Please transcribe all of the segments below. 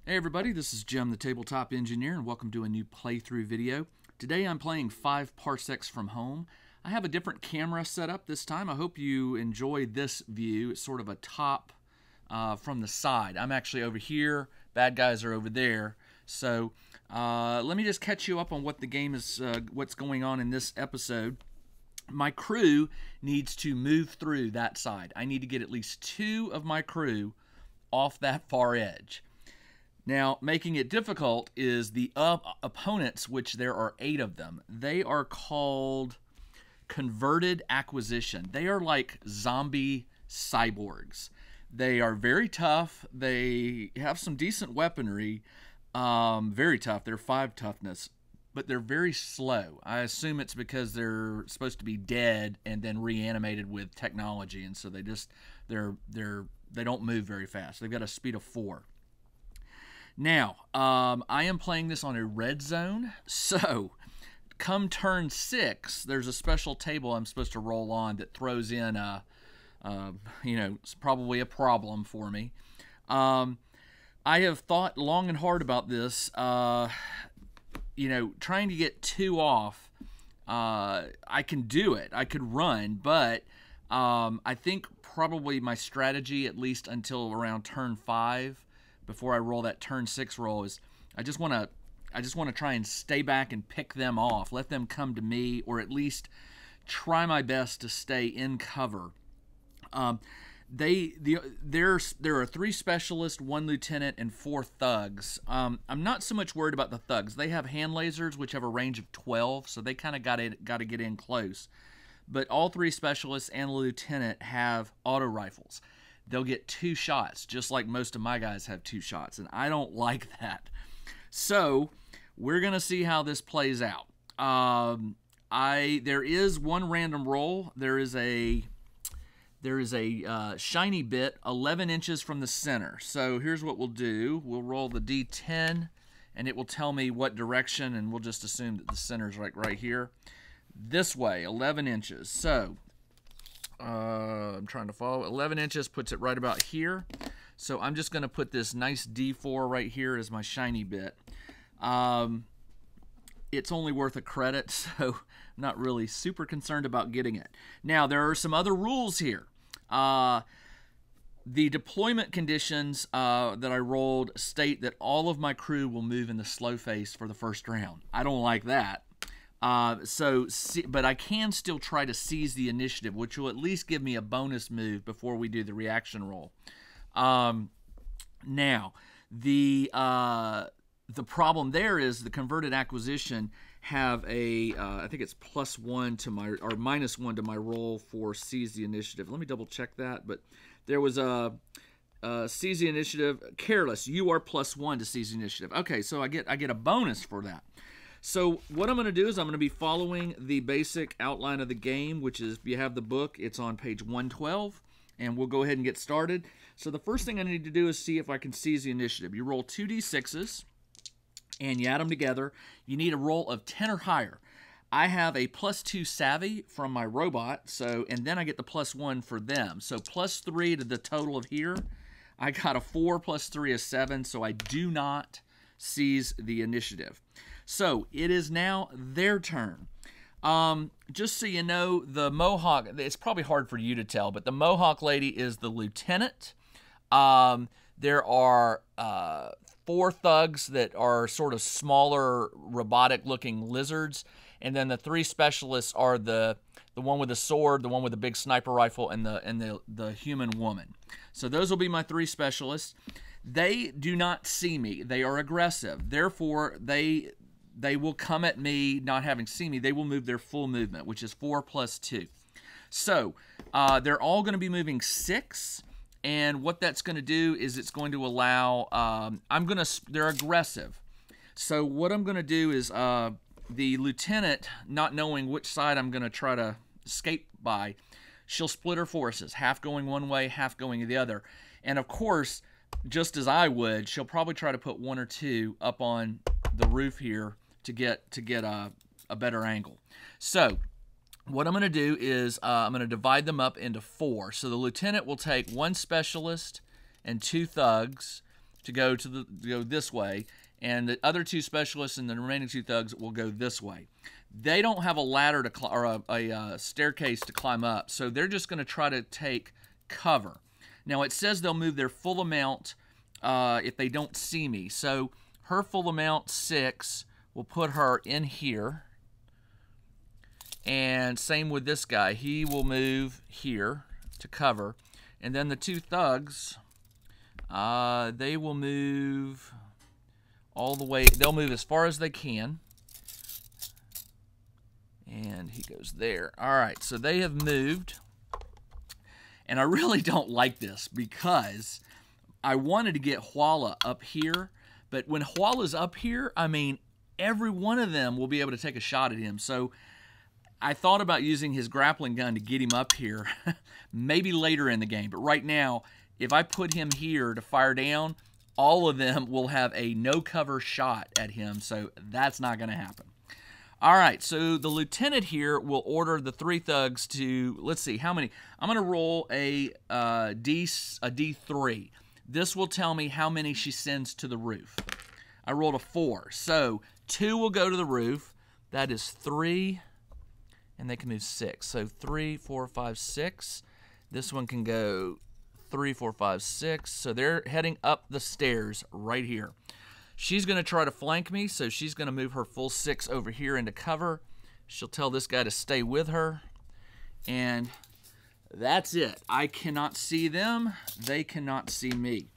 Hey everybody, this is Jim the Tabletop Engineer and welcome to a new playthrough video. Today I'm playing 5 Parsecs from home. I have a different camera set up this time. I hope you enjoy this view. It's sort of a top from the side. I'm actually over here, bad guys are over there. So let me just catch you up on what the game is, what's going on in this episode. My crew needs to move through that side. I need to get at least 2 of my crew off that far edge. Now, making it difficult is the opponents, which there are 8 of them. They are called Converted Acquisition. They are like zombie cyborgs. They are very tough. They have some decent weaponry. Very tough. They're 5 toughness, but they're very slow. I assume it's because they're supposed to be dead and then reanimated with technology, and so they don't move very fast. They've got a speed of 4. Now, I am playing this on a red zone, so come turn 6, there's a special table I'm supposed to roll on that throws in it's probably a problem for me. I have thought long and hard about this, trying to get 2 off. I can do it, I could run, but I think probably my strategy, at least until around turn 5, before I roll that turn 6 roll, is I just want to try and stay back and pick them off, let them come to me, or at least try my best to stay in cover. There are 3 specialists, 1 lieutenant, and 4 thugs. I'm not so much worried about the thugs. They have hand lasers, which have a range of 12, so they kind of got to get in close. But all 3 specialists and the lieutenant have auto rifles. They'll get 2 shots, just like most of my guys have 2 shots, and I don't like that. So we're going to see how this plays out. There is 1 random roll. There is a shiny bit 11 inches from the center. So here's what we'll do. We'll roll the D10, and it will tell me what direction, and we'll just assume that the center is right here. This way, 11 inches. So I'm trying to follow. 11 inches puts it right about here. So I'm just going to put this nice D4 right here as my shiny bit. It's only worth a credit, so I'm not really super concerned about getting it. Now, there are some other rules here. The deployment conditions that I rolled state that all of my crew will move in the slow phase for the first round. I don't like that. But I can still try to seize the initiative, which will at least give me a bonus move before we do the reaction roll. Now, the problem there is the converted acquisition have a, I think it's +1 to my, or -1 to my roll for seize the initiative. Let me double check that, but there was a seize the initiative, careless, you are +1 to seize the initiative. Okay, so I get a bonus for that. So what I'm going to do is I'm going to be following the basic outline of the game, which is, if you have the book, it's on page 112, and we'll go ahead and get started. So the first thing I need to do is see if I can seize the initiative. You roll 2d6s, and you add them together. You need a roll of 10 or higher. I have a +2 savvy from my robot, and then I get the +1 for them. So +3 to the total of here. I got a 4 + 3 is 7, so I do not seize the initiative. So it is now their turn. Just so you know, the Mohawk, it's probably hard for you to tell, but the Mohawk lady is the lieutenant. There are 4 thugs that are sort of smaller, robotic-looking lizards, and then the 3 specialists are the one with the sword, the one with the big sniper rifle, and the human woman. So those will be my 3 specialists. They do not see me. They are aggressive. Therefore, they will come at me not having seen me. They will move their full movement, which is 4 + 2. So they're all going to be moving 6, and what that's going to do is it's going to allow, they're aggressive. So what I'm going to do is the lieutenant, not knowing which side I'm going to try to escape by, she'll split her forces, half going one way, half going the other. And of course, just as I would, she'll probably try to put 1 or 2 up on the roof here to get a better angle. So what I'm going to do is I'm going to divide them up into 4. So the lieutenant will take 1 specialist and 2 thugs, to go this way, and the other 2 specialists and the remaining 2 thugs will go this way. They don't have a ladder to or a staircase to climb up, so they're just going to try to take cover. Now it says they'll move their full amount if they don't see me. So her full amount 6 will put her in here, and same with this guy. He will move here to cover, and then the 2 thugs, they will move all the way. They'll move as far as they can. And he goes there. All right, so they have moved. And I really don't like this because I wanted to get Huala up here. But when Huala's up here, I mean, every one of them will be able to take a shot at him. So I thought about using his grappling gun to get him up here, maybe later in the game. But right now, if I put him here to fire down, all of them will have a no-cover shot at him. So that's not going to happen. All right, so the lieutenant here will order the 3 thugs to, let's see, how many? I'm going to roll a D3. This will tell me how many she sends to the roof. I rolled a 4. So 2 will go to the roof. That is 3, and they can move 6. So 3, 4, 5, 6. This one can go 3, 4, 5, 6. So they're heading up the stairs right here. She's going to try to flank me, so she's going to move her full 6 over here into cover. She'll tell this guy to stay with her, and that's it. I cannot see them. They cannot see me.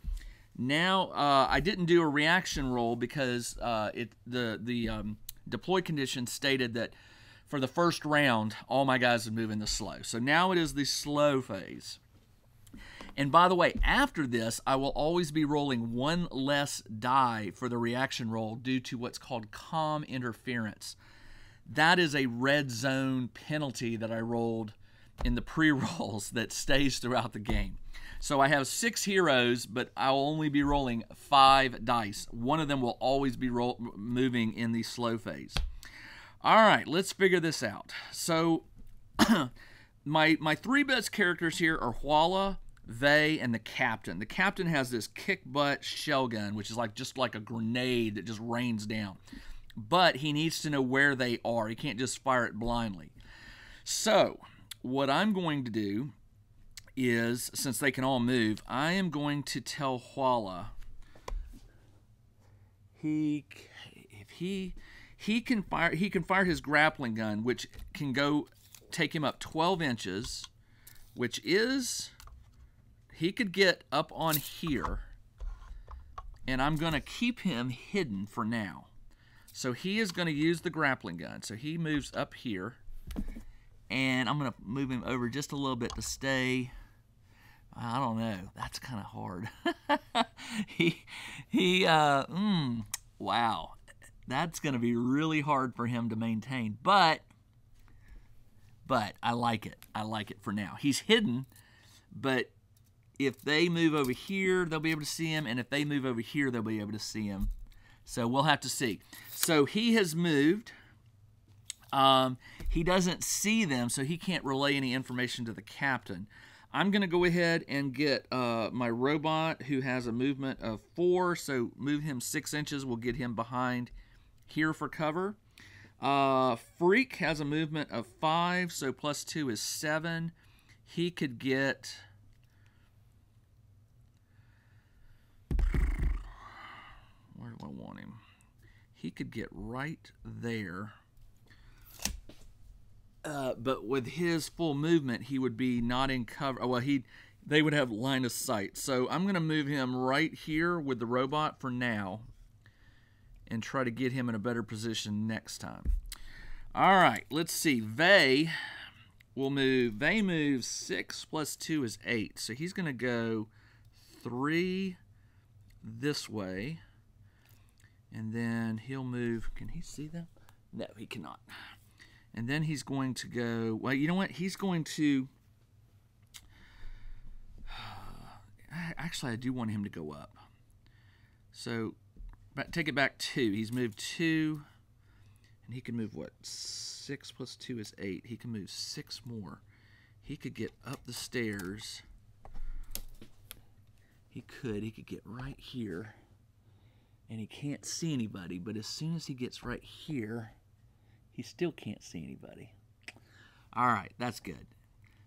Now, I didn't do a reaction roll because the deploy condition stated that for the first round, all my guys would move in the slow. So now it is the slow phase. And by the way, after this, I will always be rolling 1 less die for the reaction roll due to what's called comm interference. That is a red zone penalty that I rolled in the pre-rolls that stays throughout the game. So I have 6 heroes, but I'll only be rolling 5 dice. One of them will always be moving in the slow phase. All right, let's figure this out. So my 3 best characters here are Huala, Vey, and the captain. The captain has this kick butt shell gun, which is just like a grenade that just rains down. But he needs to know where they are. He can't just fire it blindly. So what I'm going to do is, since they can all move, I am going to tell Huala he can fire his grappling gun, which can go take him up 12 inches, which is, he could get up on here, and I'm going to keep him hidden for now. So he is going to use the grappling gun. So he moves up here, and I'm going to move him over just a little bit to stay. I don't know. That's kind of hard. Wow. That's going to be really hard for him to maintain. But I like it. I like it for now. He's hidden, but if they move over here, they'll be able to see him, and if they move over here, they'll be able to see him. So we'll have to see. So he has moved. He doesn't see them, so he can't relay any information to the captain. I'm going to go ahead and get my robot, who has a movement of 4, so move him 6 inches. We'll get him behind here for cover. Freak has a movement of 5, so plus 2 is 7. He could get... Where do I want him? He could get right there. But with his full movement, he would be not in cover. Well, they would have line of sight. So I'm going to move him right here with the robot for now and try to get him in a better position next time. All right, let's see. Vey moves 6 plus 2 is 8. So he's going to go 3 this way. And then he'll move. Can he see them? No, he cannot. And then he's going to go, well, you know what? He's going to, actually, I do want him to go up. So take it back 2. He's moved 2, and he can move what? 6 plus 2 is 8. He can move 6 more. He could get up the stairs. he could get right here, and he can't see anybody, but as soon as he gets right here, he still can't see anybody. All right, that's good.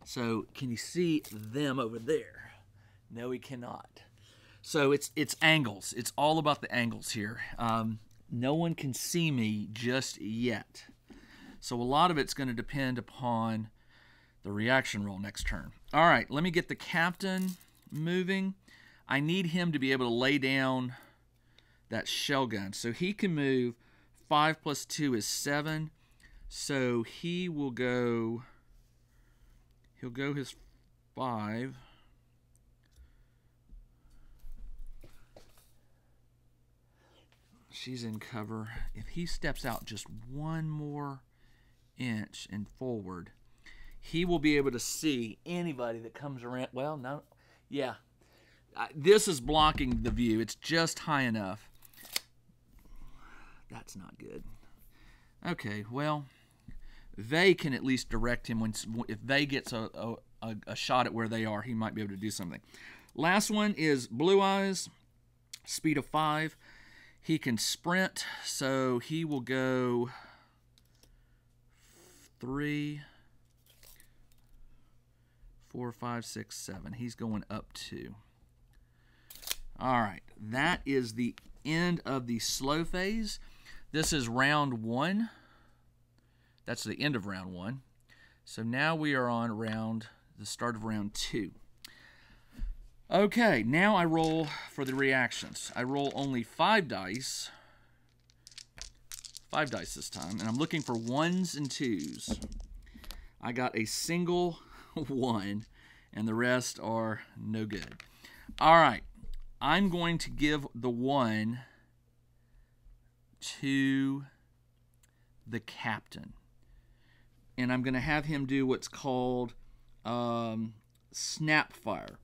So can you see them over there? No, he cannot. So it's angles. It's all about the angles here. No one can see me just yet. So a lot of it's going to depend upon the reaction roll next turn. All right, let me get the captain moving. I need him to be able to lay down that shell gun. So he can move. 5 plus 2 is 7. So he will go, he'll go his 5. She's in cover. If he steps out just one more inch and forward, he will be able to see anybody that comes around. Well, no, yeah. This is blocking the view. It's just high enough. That's not good. Okay, well, they can at least direct him. If they gets a shot at where they are, he might be able to do something. Last one is Blue Eyes, speed of 5. He can sprint, so he will go 3, 4, 5, 6, 7. He's going up 2. All right, that is the end of the slow phase. This is round 1. That's the end of round 1. So now we are on the start of round 2. Okay, now I roll for the reactions. I roll only 5 dice. 5 dice this time, and I'm looking for 1s and 2s. I got a single 1, and the rest are no good. All right, I'm going to give the 1 to the captain, and I'm going to have him do what's called snap fire.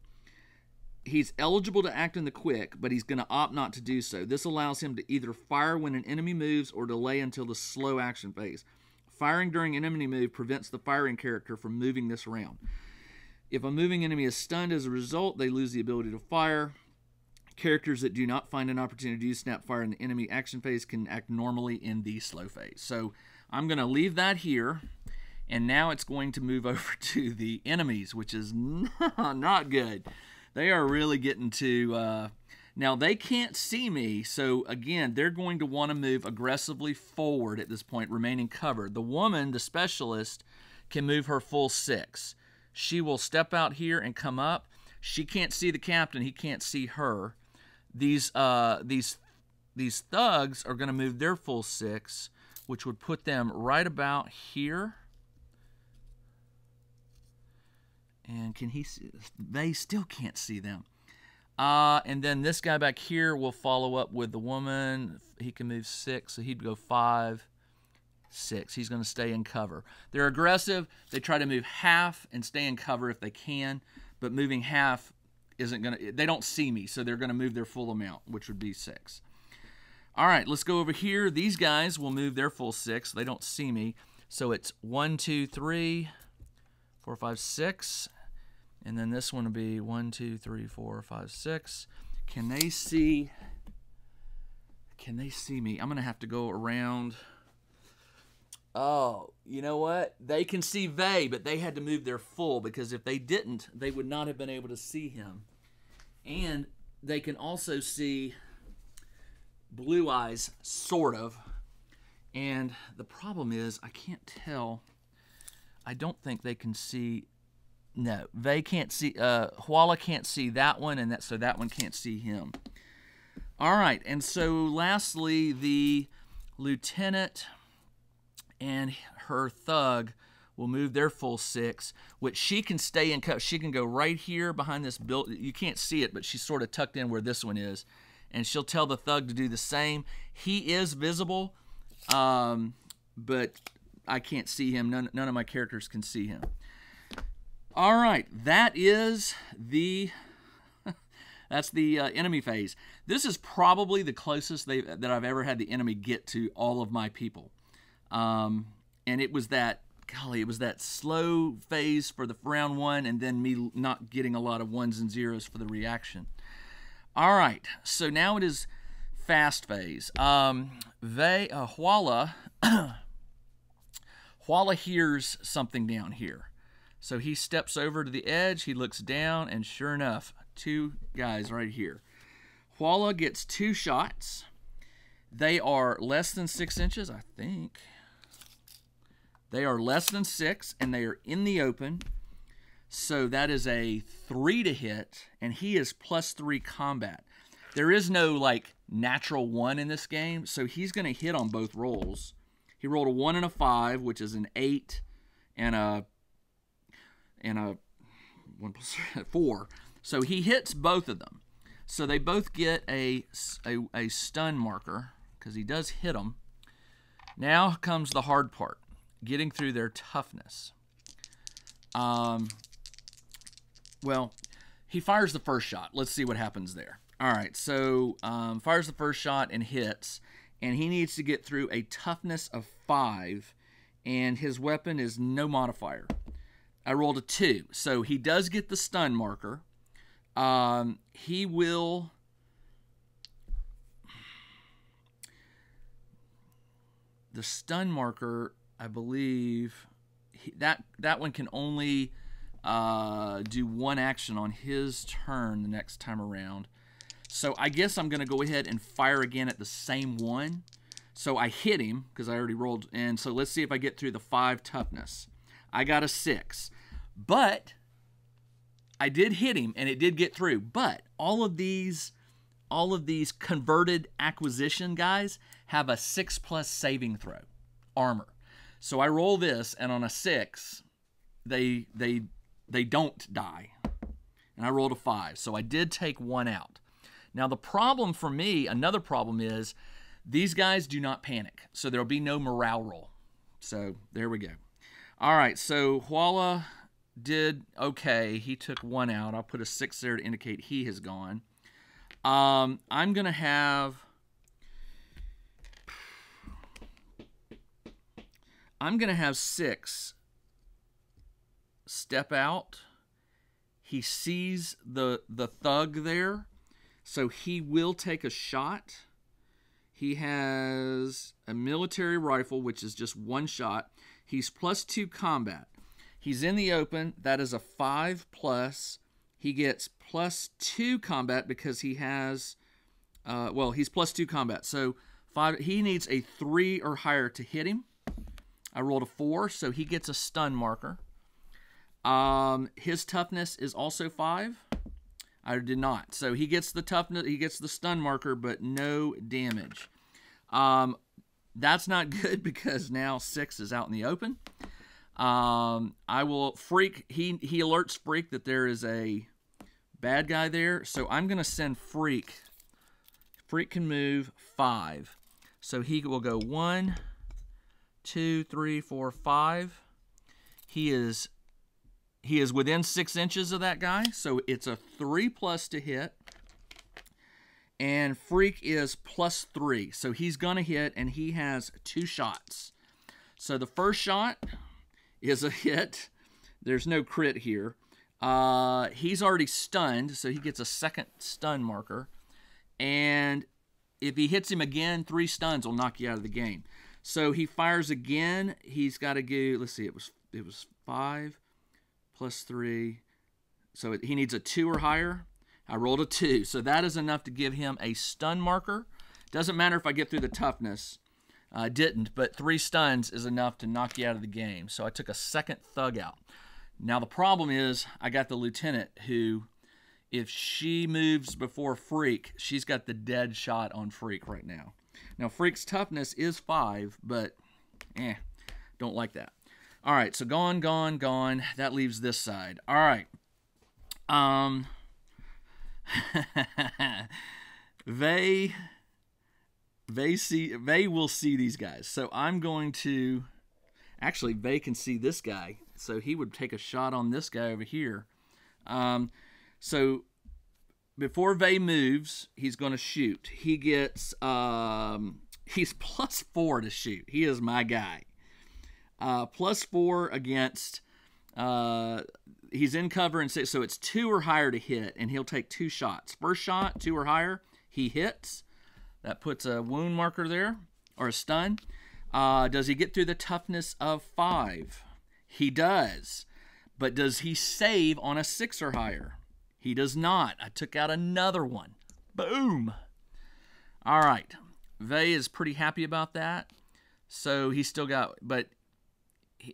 He's eligible to act in the quick, but he's going to opt not to do so. This allows him to either fire when an enemy moves or delay until the slow action phase. Firing during an enemy move prevents the firing character from moving this round. If a moving enemy is stunned as a result, they lose the ability to fire. Characters that do not find an opportunity to use snap fire in the enemy action phase can act normally in the slow phase. So I'm going to leave that here, and now it's going to move over to the enemies, which is not good. They are really getting to... now, they can't see me, so again, they're going to want to move aggressively forward at this point, remaining covered. The woman, the specialist, can move her full 6. She will step out here and come up. She can't see the captain. He can't see her. These thugs are going to move their full 6, which would put them right about here. And can he see? They still can't see them. And then this guy back here will follow up with the woman. He can move 6, so he'd go 5, 6. He's going to stay in cover. They're aggressive. They try to move half and stay in cover if they can, but moving half isn't going to... They don't see me, so they're going to move their full amount, which would be 6. All right, let's go over here. These guys will move their full 6. They don't see me, so it's 1, 2, 3, 4, 5, 6. And then this one will be 1, 2, 3, 4, 5, 6. Can they see? Can they see me? I'm going to have to go around. Oh, you know what? They can see Vey, but they had to move their full, because if they didn't, they would not have been able to see him. And they can also see Blue Eyes, sort of. And the problem is, I can't tell. I don't think they can see... No, they can't see. Huala can't see that one, and so that one can't see him. All right, and so lastly, the lieutenant and her thug will move their full 6, which she can stay in. She can go right here behind this building. You can't see it, but she's sort of tucked in where this one is, and she'll tell the thug to do the same. He is visible, but I can't see him. None of my characters can see him. All right, that is the that's the enemy phase. This is probably the closest that I've ever had the enemy get to all of my people, and it was that slow phase for the round 1, and then me not getting a lot of 1s and 0s for the reaction. All right, so now it is fast phase. Huala hears something down here. So he steps over to the edge, he looks down, and sure enough, two guys right here. Huala gets 2 shots. They are less than 6 inches, I think. They are less than 6, and they are in the open. So that is a 3 to hit, and he is +3 combat. There is no, like, natural 1 in this game, so he's going to hit on both rolls. He rolled a 1 and a 5, which is an 8 and a 1 plus 4. So he hits both of them. So they both get a stun marker because he does hit them. Now comes the hard part, getting through their toughness. Well, he fires the first shot. Let's see what happens there. All right, so fires the first shot and hits, and he needs to get through a toughness of 5, and his weapon is no modifier. I rolled a 2, so he does get the stun marker. He will... The stun marker, I believe, that one can only do 1 action on his turn the next time around. So I guess I'm going to go ahead and fire again at the same one. So I hit him because I already rolled. And so let's see if I get through the 5 toughness. I got a 6. But I did hit him and it did get through. But all of these converted acquisition guys have a 6+ saving throw armor. So I roll this, and on a 6, they don't die. And I rolled a 5. So I did take 1 out. Now the problem for me, another problem is these guys do not panic. So there'll be no morale roll. So there we go. All right, so Huala did okay. He took 1 out. I'll put a 6 there to indicate he has gone. I'm going to have... I'm going to have 6 step out. He sees the thug there, so he will take a shot. He has a military rifle, which is just 1 shot. He's +2 combat. He's in the open. That is a 5+. He gets +2 combat because he has, well, he's +2 combat. So 5. He needs a 3 or higher to hit him. I rolled a 4, so he gets a stun marker. His toughness is also 5. I did not. So he gets the toughness, he gets the stun marker, but no damage. That's not good because now 6 is out in the open. I will Freak. He alerts Freak that there is a bad guy there, so I'm going to send Freak. Freak can move 5, so he will go 1, 2, 3, 4, 5. He is within 6 inches of that guy, so it's a 3+ to hit. And Freak is +3, so he's gonna hit, and he has 2 shots. So the first shot is a hit. There's no crit here. He's already stunned, so he gets a 2nd stun marker. And if he hits him again, 3 stuns will knock you out of the game. So he fires again. He's got to go. Let's see. It was 5 + 3. So he needs a 2 or higher. I rolled a 2. So that is enough to give him a stun marker. Doesn't matter if I get through the toughness. I didn't, but 3 stuns is enough to knock you out of the game. So I took a 2nd thug out. Now the problem is I got the lieutenant who, if she moves before Freak, she's got the dead shot on Freak right now. Now, Freak's toughness is 5, but don't like that. All right, so gone, gone, gone. That leaves this side. All right. They will see these guys. So I'm going to... Actually, Vey can see this guy, so he would take a shot on this guy over here. So before Vey moves, he's going to shoot. He gets... he's +4 to shoot. He is my guy. +4 against He's in cover and so it's 2 or higher to hit, and he'll take 2 shots. First shot, 2 or higher, he hits. That puts a wound marker there, or a stun. Does he get through the toughness of 5? He does. But does he save on a 6 or higher? He does not. I took out another one. Boom. All right. Vey is pretty happy about that. So he still got, but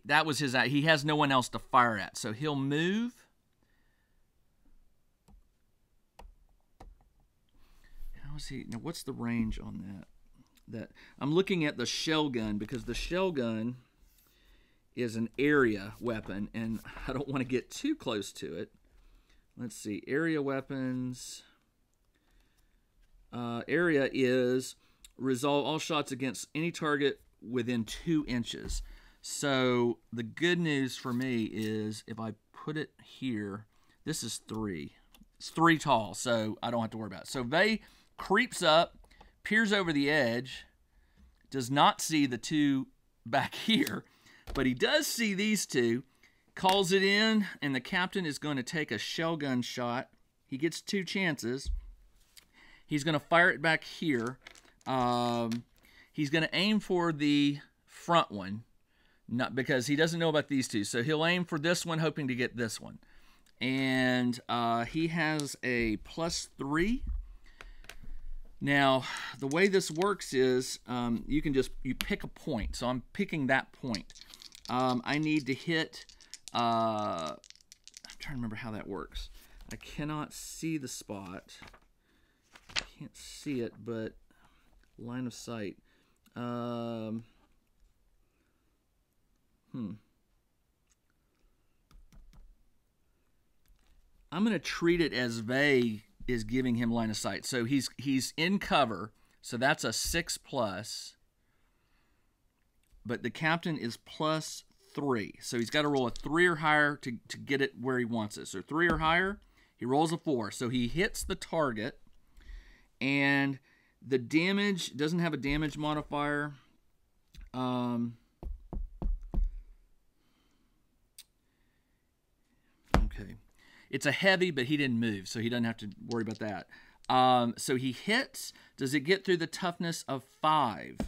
that was his, he has no one else to fire at. So he'll move. How is he, now what's the range on that? I'm looking at the shell gun, because the shell gun is an area weapon, and I don't want to get too close to it. Let's see, area weapons. Area is resolve all shots against any target within 2 inches. So the good news for me is if I put it here, this is 3. It's 3 tall, so I don't have to worry about it. So Vey creeps up, peers over the edge, does not see the 2 back here, but he does see these 2, calls it in, and the captain is going to take a shell gun shot. He gets 2 chances. He's going to fire it back here. He's going to aim for the front one, not because he doesn't know about these 2. So he'll aim for this one, hoping to get this one. And he has a +3. Now, the way this works is you pick a point. So I'm picking that point. I need to hit, I'm trying to remember how that works. I cannot see the spot. I can't see it, but line of sight. I'm going to treat it as Vey is giving him line of sight. So he's in cover, so that's a 6+. But the captain is +3. So he's got to roll a 3 or higher to get it where he wants it. So 3 or higher, he rolls a 4. So he hits the target, and the damage doesn't have a damage modifier. Okay. It's a heavy, but he didn't move, so he doesn't have to worry about that. So he hits. Does it get through the toughness of 5?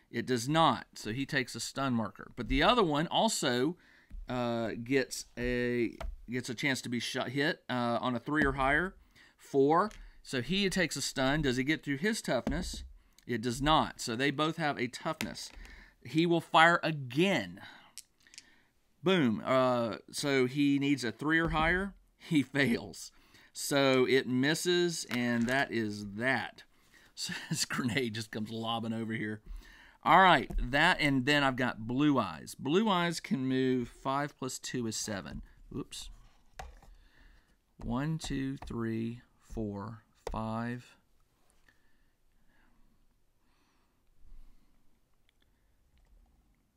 It does not, so he takes a stun marker. But the other one also gets a chance to be hit on a 3 or higher. 4. So he takes a stun. Does he get through his toughness? It does not. So they both have a toughness. He will fire again. Boom. So he needs a 3 or higher. He fails. So it misses, and that is that. So this grenade just comes lobbing over here. All right, that, and then I've got Blue Eyes. Blue Eyes can move. 5 + 2 is 7. Oops. 1, 2, 3, 4, 5.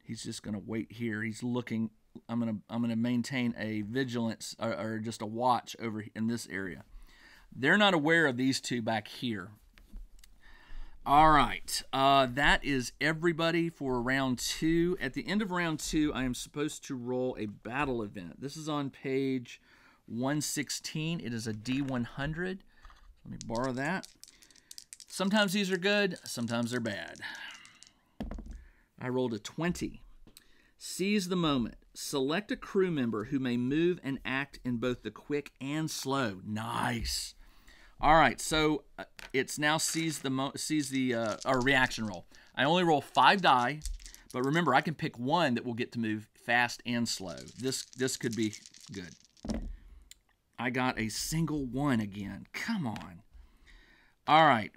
He's just going to wait here. He's looking. I'm gonna maintain a vigilance or just a watch over in this area. They're not aware of these 2 back here. All right, that is everybody for round 2. At the end of round 2, I am supposed to roll a battle event. This is on page 116. It is a D100. Let me borrow that. Sometimes these are good, sometimes they're bad. I rolled a 20. Seize the moment. Select a crew member who may move and act in both the quick and slow. Nice. All right, so it's now seize the reaction roll. I only roll 5 die, but remember I can pick one that will get to move fast and slow. This could be good. I got a single 1 again. Come on. All right.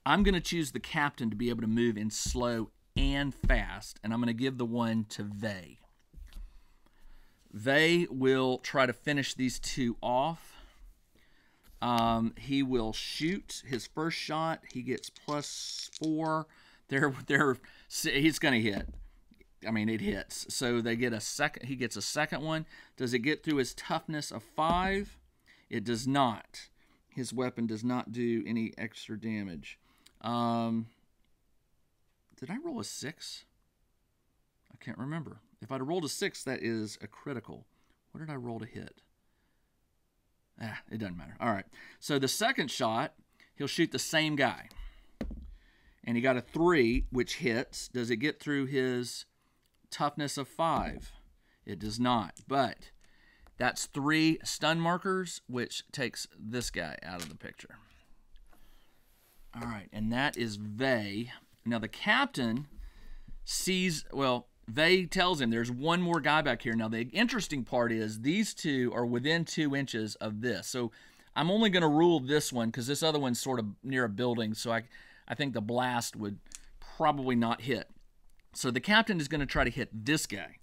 I'm going to choose the captain to be able to move in slow and fast, and I'm going to give the 1 to Vey. Vey will try to finish these 2 off. He will shoot his first shot. He gets +4. He's going to hit. I mean, it hits. So they get a second. He gets a second one. Does it get through his toughness of 5? It does not. His weapon does not do any extra damage. Did I roll a 6? I can't remember. If I'd rolled a 6, that is a critical. What did I roll to hit? It doesn't matter. All right. So the second shot, he'll shoot the same guy. And he got a 3, which hits. Does it get through his toughness of 5? It does not. But that's 3 stun markers, which takes this guy out of the picture. All right. And that is Vey. Now the captain sees, well, Vey tells him there's one more guy back here. Now, the interesting part is these two are within 2 inches of this. So I'm only going to rule this one because this other one's sort of near a building. So I think the blast would probably not hit. So the captain is going to try to hit this guy.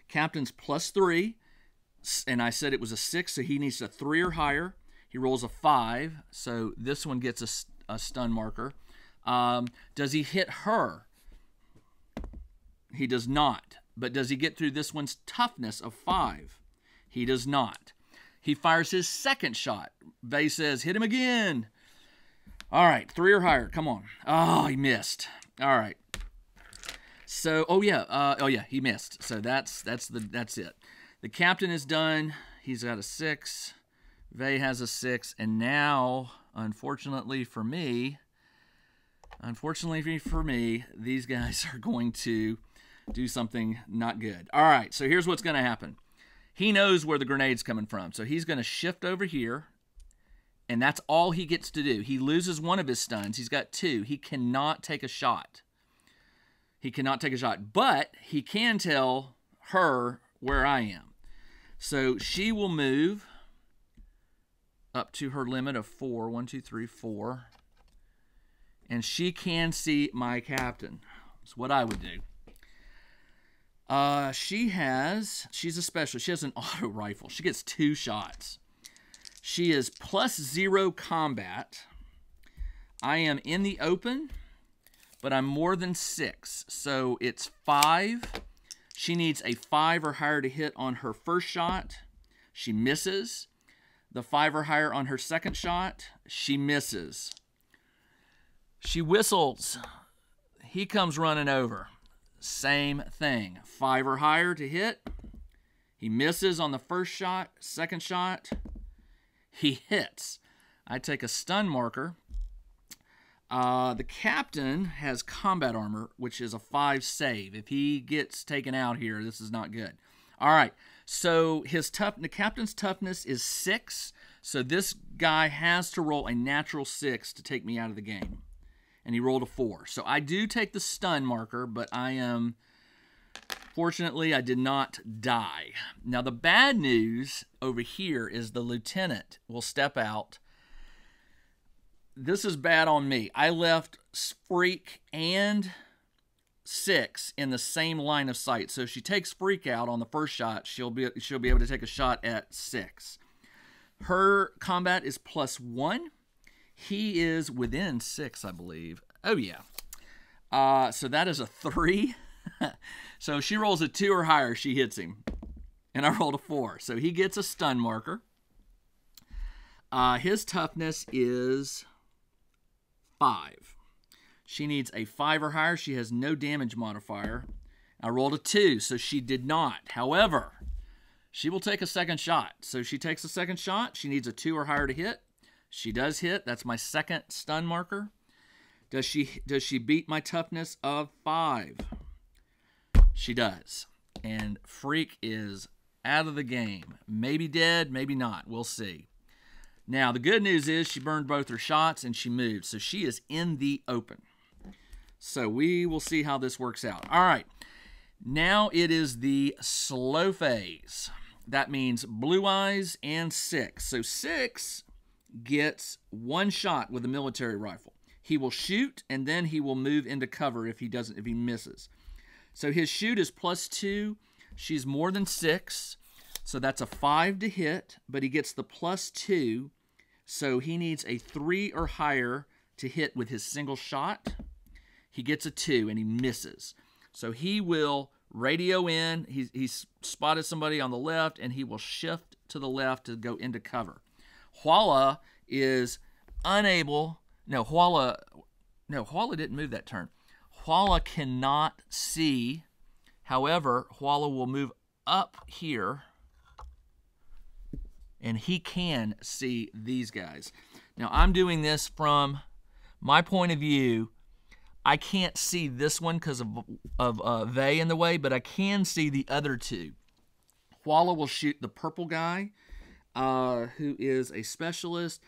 Captain's +3, and I said it was a 6, so he needs a 3 or higher. He rolls a 5, so this one gets a stun marker. Does he hit her? He does not. But does he get through this one's toughness of 5? He does not. He fires his second shot. Vey says, hit him again. All right, 3 or higher. Come on. Oh, he missed. All right. So, oh yeah, he missed. So that's it. The captain is done. He's got a 6. Vey has a 6, and now, unfortunately for me, these guys are going to do something not good. All right, so here's what's going to happen. He knows where the grenade's coming from, so he's going to shift over here, and that's all he gets to do. He loses one of his stuns. He's got 2. He cannot take a shot. But he can tell her where I am. So she will move up to her limit of 4. 1, 2, 3, 4. And she can see my captain. That's what I would do. She's a specialist. She has an auto rifle. She gets 2 shots. She is +0 combat. I am in the open, but I'm more than 6. So it's 5. She needs a 5 or higher to hit on her first shot. She misses. The 5 or higher on her second shot. She misses. She whistles. He comes running over. Same thing. 5 or higher to hit. He misses on the first shot. Second shot. He hits. I take a stun marker. The captain has combat armor, which is a 5 save. If he gets taken out here, this is not good. All right. So the captain's toughness is 6. So this guy has to roll a natural 6 to take me out of the game. And he rolled a 4. So I do take the stun marker, but fortunately, I did not die. Now, the bad news over here is the lieutenant will step out. This is bad on me. I left Freak and 6 in the same line of sight. So if she takes Freak out on the first shot, she'll be able to take a shot at 6. Her combat is +1. He is within 6, I believe. Oh, yeah. So that is a 3. So she rolls a 2 or higher, she hits him. And I rolled a 4. So he gets a stun marker. His toughness is 5. She needs a 5 or higher. She has no damage modifier. I rolled a 2, so she did not. However, she will take a second shot. So she takes a second shot. She needs a 2 or higher to hit. She does hit. That's my second stun marker. Does she beat my toughness of 5? She does. And Freak is out of the game. Maybe dead, maybe not. We'll see. Now, the good news is she burned both her shots and she moved. So she is in the open. So we will see how this works out. All right. Now it is the slow phase. That means Blue Eyes and 6. So 6 gets 1 shot with a military rifle. He will shoot and then he will move into cover if he misses. So his shoot is +2. She's more than 6. So that's a 5 to hit, but he gets the +2. So he needs a 3 or higher to hit with his single shot. He gets a 2 and he misses. So he will radio in. He's spotted somebody on the left and he will shift to the left to go into cover. Huala is unable. Huala didn't move that turn. Huala cannot see However, Huala will move up here, and he can see these guys. Now, I'm doing this from my point of view. I can't see this one because of they in the way, but I can see the other two. Huala will shoot the purple guy, who is a specialist,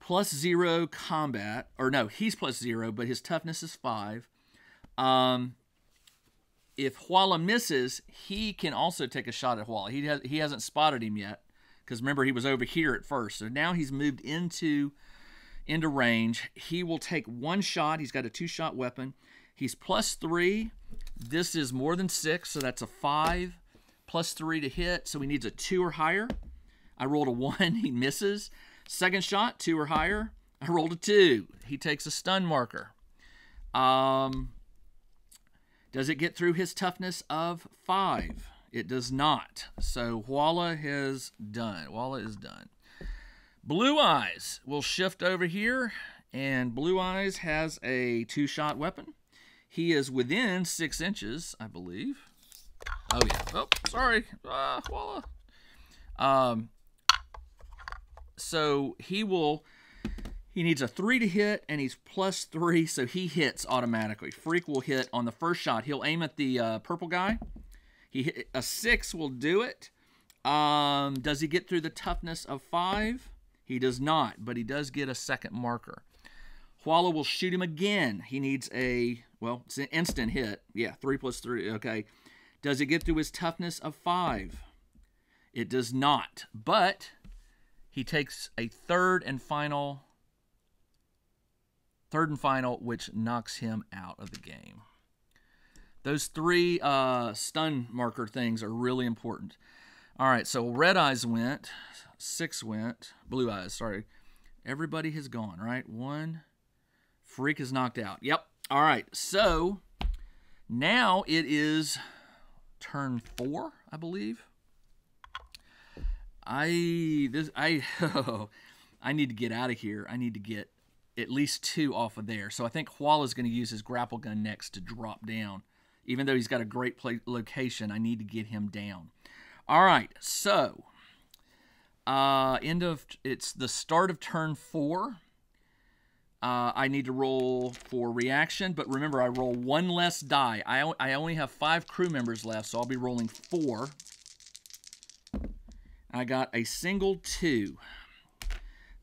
+0 combat. Or no, he's +0, but his toughness is 5. If Huala misses, he can also take a shot at Huala. He hasn't spotted him yet, because remember, he was over here at first. So now he's moved into range. He will take 1 shot. He's got a 2-shot weapon. He's +3. This is more than 6, so that's a 5. +3 to hit, so he needs a 2 or higher. I rolled a 1. He misses. Second shot, 2 or higher. I rolled a 2. He takes a stun marker. Does it get through his toughness of 5? It does not. So Huala is done. Huala is done. Blue Eyes will shift over here, and Blue Eyes has a 2-shot weapon. He is within 6 inches, I believe. Oh, yeah. Oh, sorry. Huala. So he needs a 3 to hit, and he's +3, so he hits automatically. Freak will hit on the first shot. He'll aim at the purple guy. A 6 will do it. Does he get through the toughness of 5? He does not, but he does get a second marker. Huala will shoot him again. He needs it's an instant hit. Yeah, 3 + 3, okay. Does it get through his toughness of 5? It does not, but he takes a third and final, which knocks him out of the game. Those 3 stun marker things are really important. All right, so Red Eyes went, 6 went, Blue Eyes, sorry. Everybody has gone, right? 1. Freak is knocked out. Yep. All right, so now it is turn 4, I believe. I need to get out of here. I need to get at least 2 off of there. So I think Huala's going to use his grapple gun next to drop down. Even though he's got a great location, I need to get him down. All right, so it's the start of turn 4. I need to roll for reaction, but remember, I roll 1 less die. I only have 5 crew members left, so I'll be rolling 4. I got a single 2.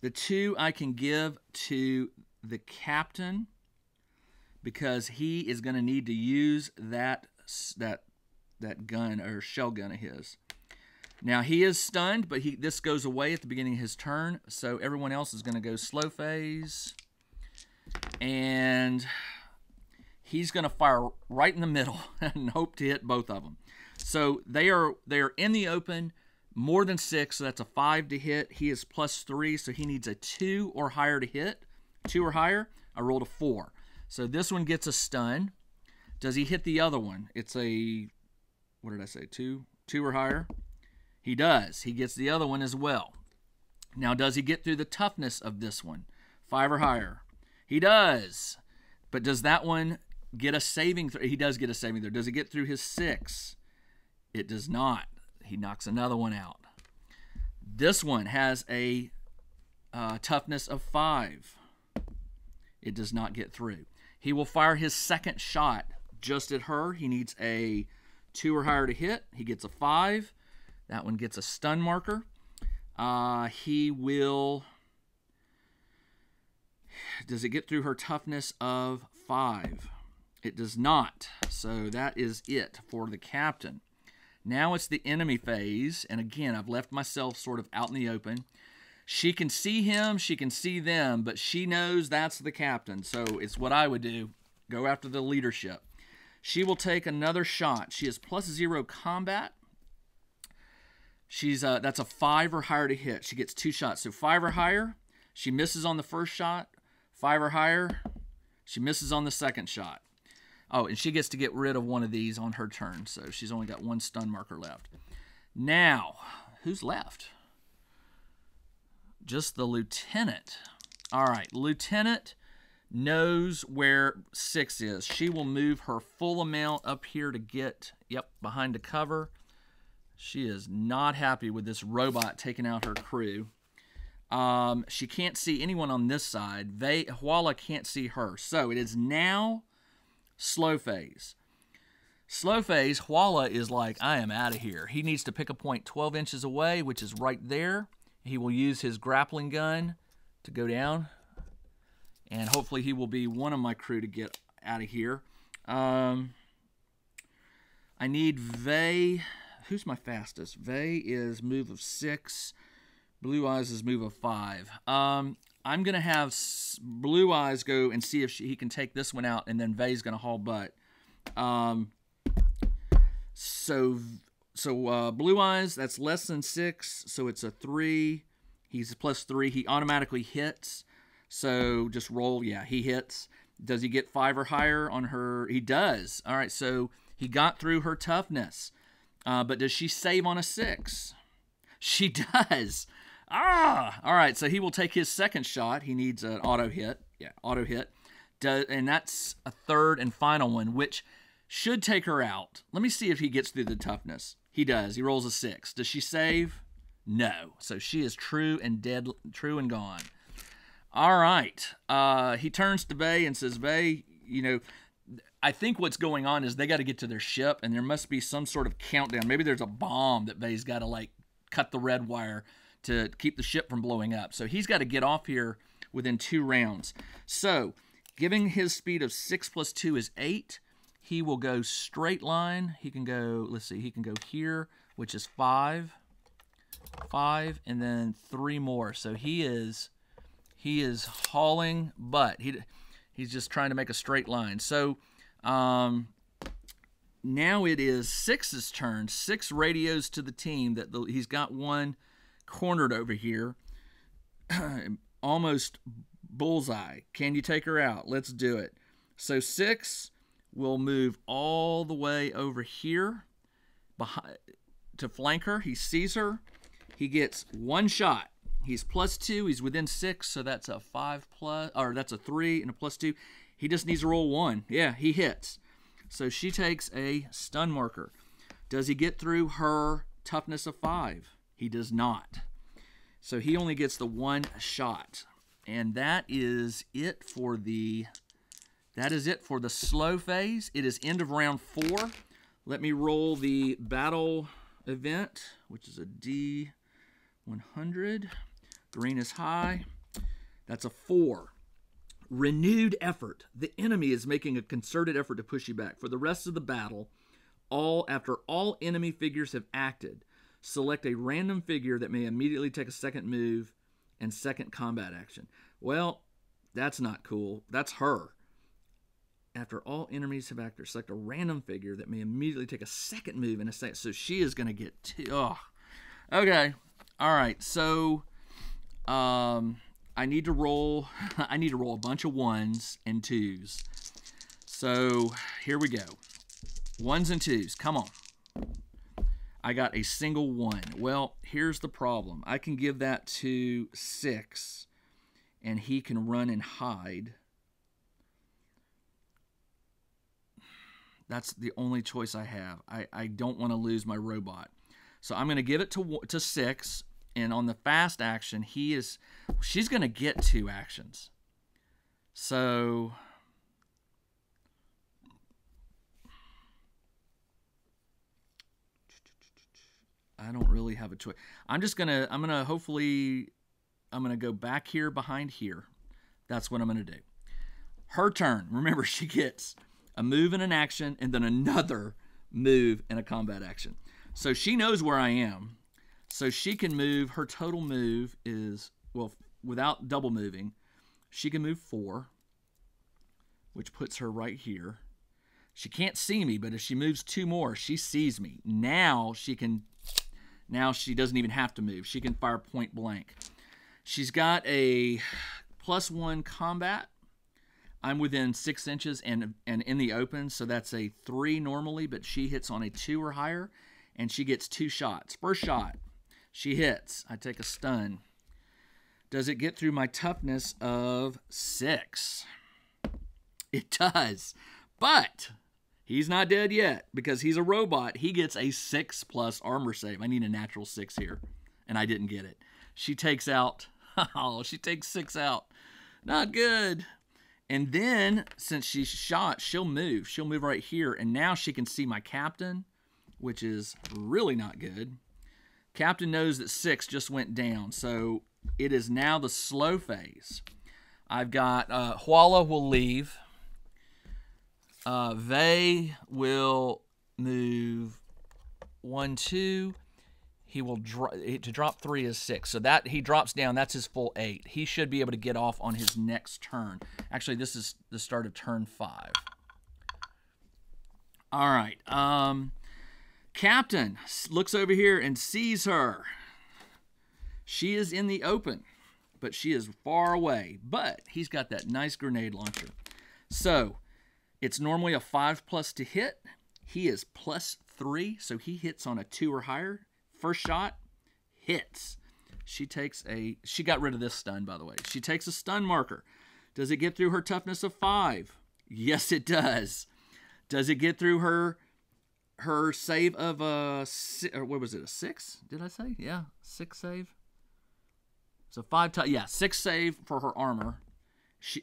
The 2 I can give to the captain because he is going to need to use that gun or shell gun of his. Now he is stunned, but this goes away at the beginning of his turn, so everyone else is going to go slow phase, and he's going to fire right in the middle and hope to hit both of them. So they are in the open. More than 6, so that's a 5 to hit. He is +3, so he needs a 2 or higher to hit. 2 or higher, I rolled a 4. So this one gets a stun. Does he hit the other one? It's a, what did I say, 2 or higher? He does. He gets the other one as well. Now, does he get through the toughness of this one? 5 or higher. He does. But does that one get a saving throw? He does get a saving throw. Does he get through his 6? It does not. He knocks another one out. This one has a toughness of 5. It does not get through. He will fire his second shot just at her. He needs a 2 or higher to hit. He gets a 5. That one gets a stun marker. He will... Does it get through her toughness of 5? It does not. So that is it for the captain. Now it's the enemy phase, and again, I've left myself sort of out in the open. She can see him, she can see them, but she knows that's the captain, so it's what I would do. Go after the leadership. She will take another shot. She is +0 combat. That's a 5 or higher to hit. She gets 2 shots, so 5 or higher. She misses on the first shot. 5 or higher. She misses on the second shot. Oh, and she gets to get rid of one of these on her turn, so she's only got 1 stun marker left. Now, who's left? Just the lieutenant. All right, lieutenant knows where 6 is. She will move her full amount up here to get, yep, behind the cover. She is not happy with this robot taking out her crew. She can't see anyone on this side. Huala can't see her. So it is now slow phase. Slow phase, Huala is like, I am out of here. He needs to pick a point 12 inches away, which is right there. He will use his grappling gun to go down. And hopefully he will be one of my crew to get out of here. I need Vey. Who's my fastest? Vey is move of 6. Blue Eyes is move of 5. I'm going to have Blue Eyes go and see if he can take this one out, and then Vey's going to haul butt. So Blue Eyes, that's less than 6, so it's a 3. He's a +3. He automatically hits. So just roll. Yeah, he hits. Does he get 5 or higher on her? He does. All right, so he got through her toughness. But does she save on a 6? She does. Ah! All right, so he will take his second shot. He needs an auto hit. Yeah, auto hit. And that's a third and final one, which should take her out. Let me see if he gets through the toughness. He does. He rolls a 6. Does she save? No. So she is true and dead, true and gone. All right. He turns to Vey and says, Vey, you know, I think what's going on is they got to get to their ship, and there must be some sort of countdown. Maybe there's a bomb that Vey's got to, like, cut the red wire to keep the ship from blowing up. So he's got to get off here within 2 rounds. So, giving his speed of 6 + 2 is 8. He will go straight line. He can go, let's see, he can go here, which is 5, and then 3 more. So he is hauling butt. He's just trying to make a straight line. So now it is 6's turn. 6 radios to the team that he's got one cornered over here. Almost bullseye. Can you take her out? Let's do it. So 6 will move all the way over here behind, to flank her. He sees her. He gets 1 shot. He's +2. He's within 6, so that's a 5+, or that's a 3 and a +2. He just needs to roll 1. Yeah, he hits. So she takes a stun marker. Does he get through her toughness of 5? He does not. So he only gets the 1 shot. And that is it for the slow phase. It is end of round 4. Let me roll the battle event, which is a D100. Green is high. That's a 4. Renewed effort. The enemy is making a concerted effort to push you back. For the rest of the battle, after all enemy figures have acted, select a random figure that may immediately take a second move and second combat action. Well, that's not cool. That's her. After all enemies have acted, select a random figure that may immediately take a second move and a second. So she is going to get 2. Oh. Okay. All right. So I need to roll a bunch of 1s and 2s. So here we go. 1s and 2s. Come on. I got a single 1. Well, here's the problem. I can give that to 6, and he can run and hide. That's the only choice I have. I don't want to lose my robot. So I'm going to give it to 6, and on the fast action, she's going to get 2 actions. So I don't really have a choice. I'm going to go back here behind here. That's what I'm going to do. Her turn. Remember, she gets a move and an action, and then another move and a combat action. So she knows where I am. So she can move. Her total move is, well, without double moving, she can move 4, which puts her right here. She can't see me, but if she moves 2 more, she sees me. Now she doesn't even have to move. She can fire point blank. She's got a +1 combat. I'm within 6 inches and in the open, so that's a 3 normally, but she hits on a 2 or higher, and she gets 2 shots. First shot, she hits. I take a stun. Does it get through my toughness of 6? It does. But he's not dead yet because he's a robot. He gets a 6+ armor save. I need a natural 6 here, and I didn't get it. She takes out, oh, she takes 6 out. Not good. And then, since she's shot, she'll move. She'll move right here, and now she can see my captain, which is really not good. Captain knows that 6 just went down, so it is now the slow phase. I've got Huala will leave. Vey will move 1, 2. He will to drop 3 is 6. So that he drops down. That's his full 8. He should be able to get off on his next turn. Actually, this is the start of turn 5. All right. Captain looks over here and sees her. She is in the open, but she is far away. But he's got that nice grenade launcher. So it's normally a 5+ to hit. He is +3, so he hits on a 2 or higher. First shot, hits. She got rid of this stun, by the way. She takes a stun marker. Does it get through her toughness of 5? Yes, it does. Does it get through her save of what was it, a 6? Did I say? Yeah, 6 save. So 5 times, yeah, 6 save for her armor.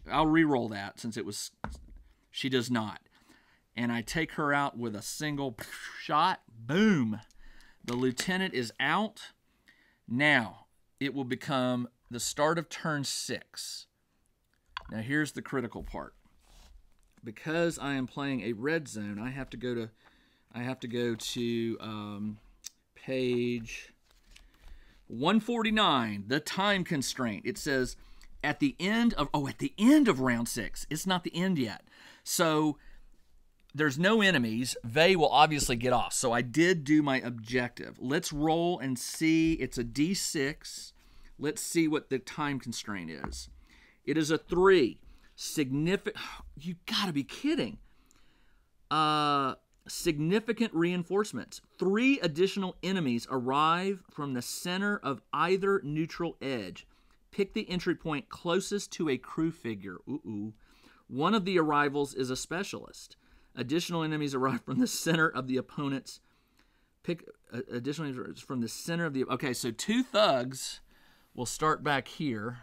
I'll re-roll that since it was, she does not. And I take her out with a single shot. Boom. The lieutenant is out. Now, it will become the start of turn 6. Now, here's the critical part. Because I am playing a red zone, I have to go to page 149, the time constraint. It says at the end of round 6. It's not the end yet. So there's no enemies. Vey will obviously get off. So I did do my objective. Let's roll and see. It's a D6. Let's see what the time constraint is. It is a 3. Significant. You gotta be kidding. Significant reinforcements. 3 additional enemies arrive from the center of either neutral edge. Pick the entry point closest to a crew figure. One of the arrivals is a specialist. Additional enemies arrive from the center of the opponent's. Pick additional enemies from the center of the. Okay, so 2 thugs will start back here,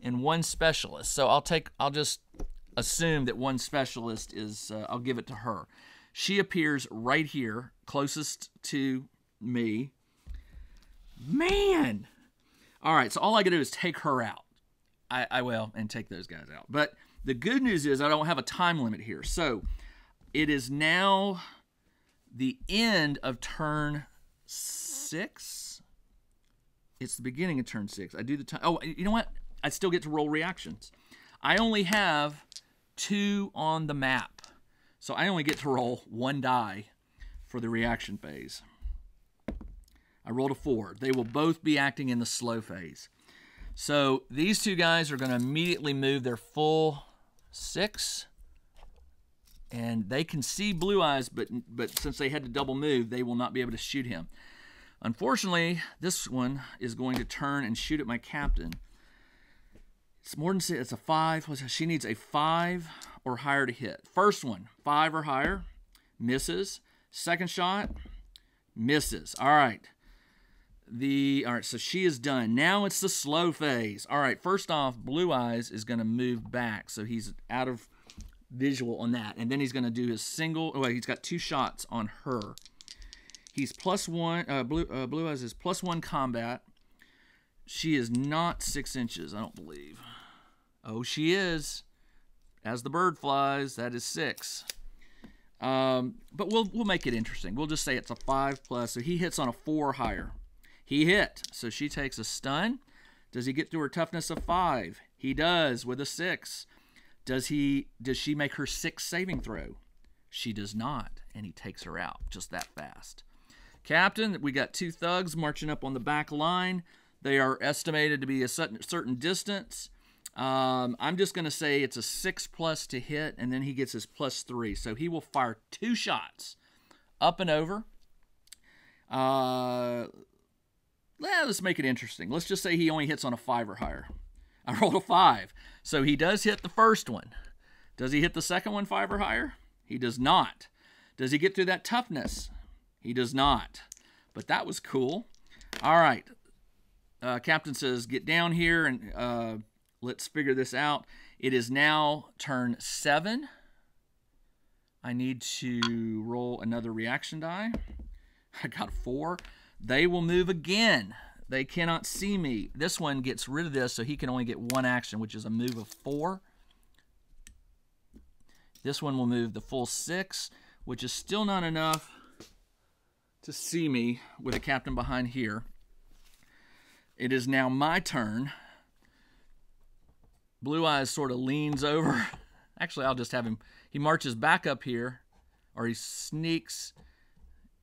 and 1 specialist. So I'll just assume that 1 specialist is. I'll give it to her. She appears right here, closest to me. Man. All right, so all I got to do is take her out. I will, and take those guys out. But the good news is I don't have a time limit here. So it is now the end of turn 6. It's the beginning of turn 6. I do the time. Oh, you know what? I still get to roll reactions. I only have 2 on the map. So I only get to roll 1 die for the reaction phase. I rolled a 4. They will both be acting in the slow phase. So these 2 guys are going to immediately move their full 6. And they can see Blue Eyes, but since they had to double move, they will not be able to shoot him. Unfortunately, this one is going to turn and shoot at my captain. It's more than 6. It's a 5. She needs a 5 or higher to hit. First one, 5 or higher, misses. Second shot, misses. All right. All right, so she is done. Now it's the slow phase. All right, first off, Blue Eyes is going to move back, so he's out of visual on that. And then he's going to do his single. Oh, wait, he's got 2 shots on her. He's +1. Blue Eyes is +1 combat. She is not 6 inches, I don't believe. Oh, she is. As the bird flies, that is 6. But we'll make it interesting. We'll just say it's a 5+. So he hits on a 4 or higher. He hit. So she takes a stun. Does he get through her toughness of 5? He does with a 6. Does she make her 6 saving throw? She does not, and he takes her out just that fast. Captain, we got 2 thugs marching up on the back line. They are estimated to be a certain distance. I'm just going to say it's a 6+ to hit, and then he gets his +3. So he will fire 2 shots up and over. Let's make it interesting. Let's just say he only hits on a 5 or higher. I rolled a 5. So he does hit the first one. Does he hit the second one 5 or higher? He does not. Does he get through that toughness? He does not. But that was cool. All right. Captain says, get down here and let's figure this out. It is now turn 7. I need to roll another reaction die. I got a 4. They will move again. They cannot see me. This one gets rid of this, so he can only get 1 action, which is a move of 4. This one will move the full 6, which is still not enough to see me with a captain behind here. It is now my turn. Blue Eyes sort of leans over. Actually, I'll just have him. He marches back up here, or he sneaks,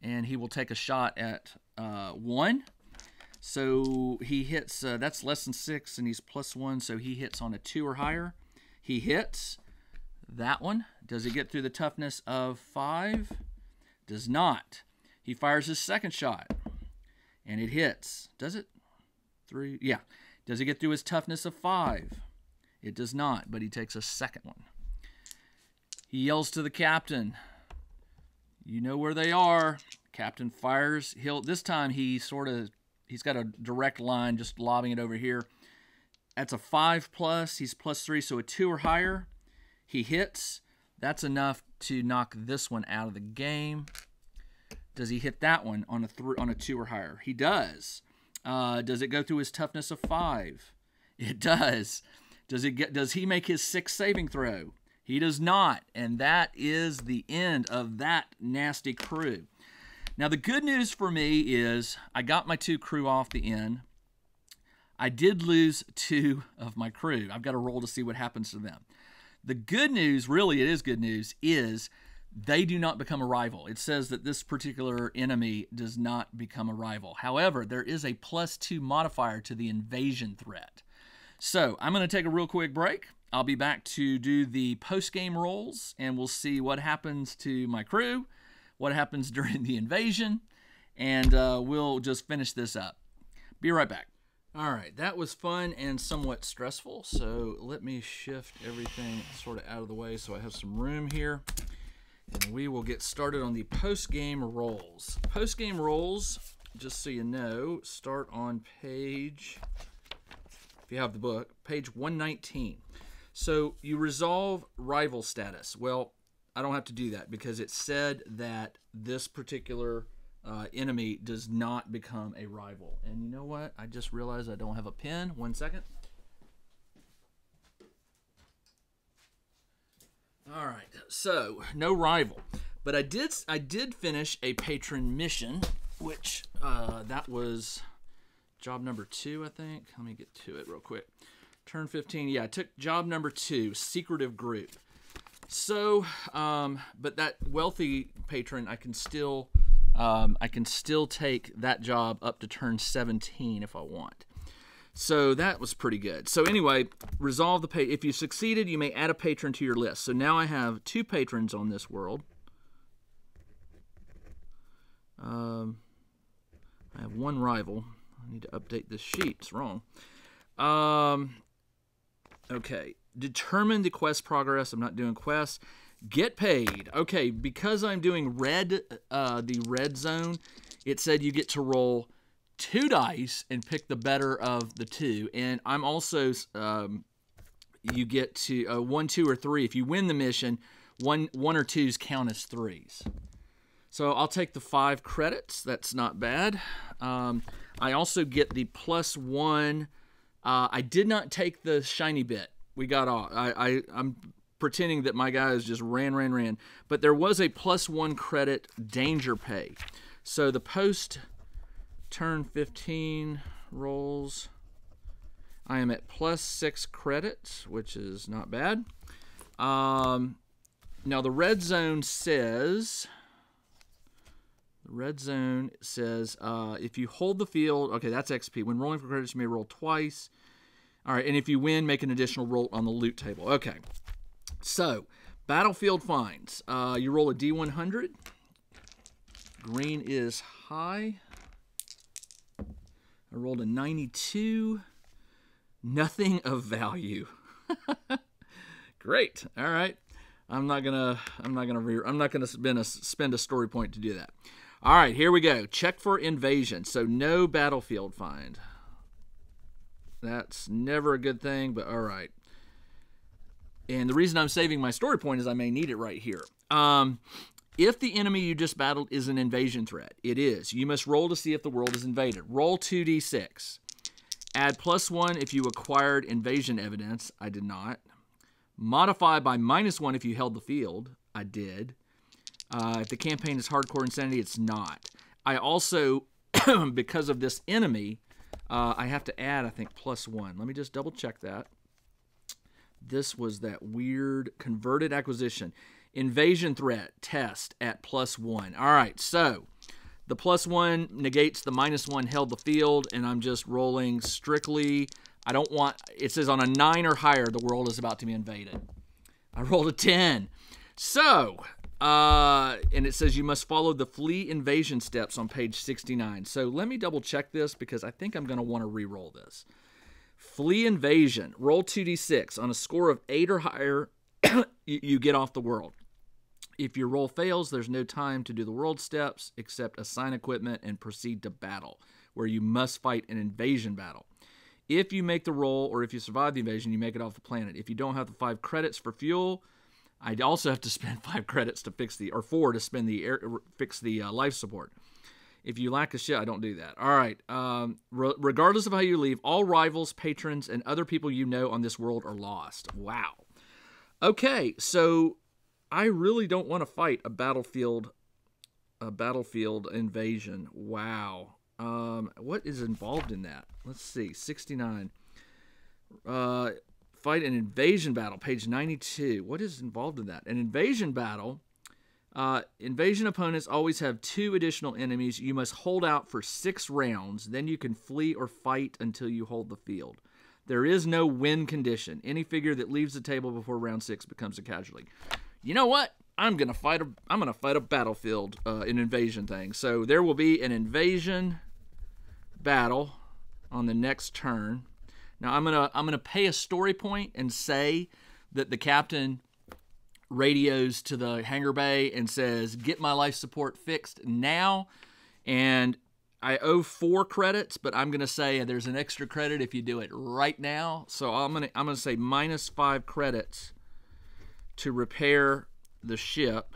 and he will take a shot at 1. So he hits, that's less than 6, and he's +1, so he hits on a 2 or higher. He hits that one. Does he get through the toughness of 5? Does not. He fires his second shot, and it hits. Does it? 3? Yeah. Does he get through his toughness of 5? It does not, but he takes a second one. He yells to the captain. You know where they are. Captain fires. This time he's got a direct line, just lobbing it over here. That's a 5+. He's +3, so a 2 or higher. He hits. That's enough to knock this one out of the game. Does he hit that one on a 2 or higher? He does. Does it go through his toughness of 5? It does. Does he make his 6th saving throw? He does not. And that is the end of that nasty crew. Now, the good news for me is I got my 2 crew off the inn. I did lose 2 of my crew. I've got to roll to see what happens to them. The good news, really it is good news, is they do not become a rival. It says that this particular enemy does not become a rival. However, there is a +2 modifier to the invasion threat. So I'm going to take a real quick break. I'll be back to do the post-game rolls, and we'll see what happens to my crew, what happens during the invasion, and we'll just finish this up. Be right back. All right, that was fun and somewhat stressful, so let me shift everything sort of out of the way so I have some room here, and we will get started on the post-game rolls. Post-game rolls, just so you know, start on page, if you have the book, page 119. So you resolve rival status. Well, I don't have to do that because it said that this particular enemy does not become a rival. And you know what? I just realized I don't have a pen. 1 second. All right. So no rival, but I did finish a patron mission, which that was job number 2, I think. Let me get to it real quick. Turn 15. Yeah, I took job number 2, secretive group. So, but that wealthy patron, I can still take that job up to turn 17 if I want. So that was pretty good. So anyway, resolve the patron. If you succeeded, you may add a patron to your list. So now I have 2 patrons on this world. I have 1 rival. I need to update this sheet. It's wrong. Okay. Determine the quest progress. I'm not doing quests. Get paid. Okay, because I'm doing the red zone, it said you get to roll 2 dice and pick the better of the 2. And I'm also, you get to 1, 2, or 3. If you win the mission, one or 2s count as 3s. So I'll take the 5 credits. That's not bad. I also get the +1. I did not take the shiny bit. We got off. I'm pretending that my guys just ran. But there was a +1 credit danger pay. So the post turn 15 rolls, I am at +6 credits, which is not bad. Now the red zone says... if you hold the field, okay, that's XP. When rolling for credits, you may roll twice. All right, and if you win, make an additional roll on the loot table. Okay, so battlefield finds. You roll a D100. Green is high. I rolled a 92. Nothing of value. Great. All right. I'm not gonna spend a story point to do that. All right, here we go. Check for invasion. So no battlefield find. That's never a good thing, but all right. And the reason I'm saving my story point is I may need it right here. If the enemy you just battled is an invasion threat, it is. You must roll to see if the world is invaded. Roll 2d6. Add +1 if you acquired invasion evidence. I did not. Modify by -1 if you held the field. I did. If the campaign is hardcore insanity, it's not. I also, because of this enemy, I have to add, I think, +1. Let me just double check that. This was that weird converted acquisition. Invasion threat test at +1. All right, so the +1 negates the -1 held the field, and I'm just rolling strictly. I don't want, it says on a 9 or higher, the world is about to be invaded. I rolled a 10. So, and it says you must follow the flee invasion steps on page 69. So let me double check this because I think I'm going to want to re-roll this. Flee invasion. Roll 2d6. On a score of 8 or higher, you get off the world. If your roll fails, there's no time to do the world steps except assign equipment and proceed to battle, where you must fight an invasion battle. If you make the roll or if you survive the invasion, you make it off the planet. If you don't have the 5 credits for fuel, I'd also have to spend 5 credits to fix the, or 4 to spend the fix the life support. If you lack a ship, I don't do that. All right. Regardless of how you leave, all rivals, patrons, and other people you know on this world are lost. Wow. Okay, so I really don't want to fight a battlefield invasion. Wow. What is involved in that? Let's see. 69. Fight an invasion battle, page 92. What is involved in that? An invasion battle. Invasion opponents always have 2 additional enemies. You must hold out for 6 rounds. Then you can flee or fight until you hold the field. There is no win condition. Any figure that leaves the table before round 6 becomes a casualty. You know what? I'm gonna fight a battlefield, an invasion thing. So there will be an invasion battle on the next turn. Now I'm gonna pay a story point and say that the captain radios to the hangar bay and says, "Get my life support fixed now." And I owe 4 credits, but I'm gonna say there's an extra credit if you do it right now. So I'm gonna say -5 credits to repair the ship.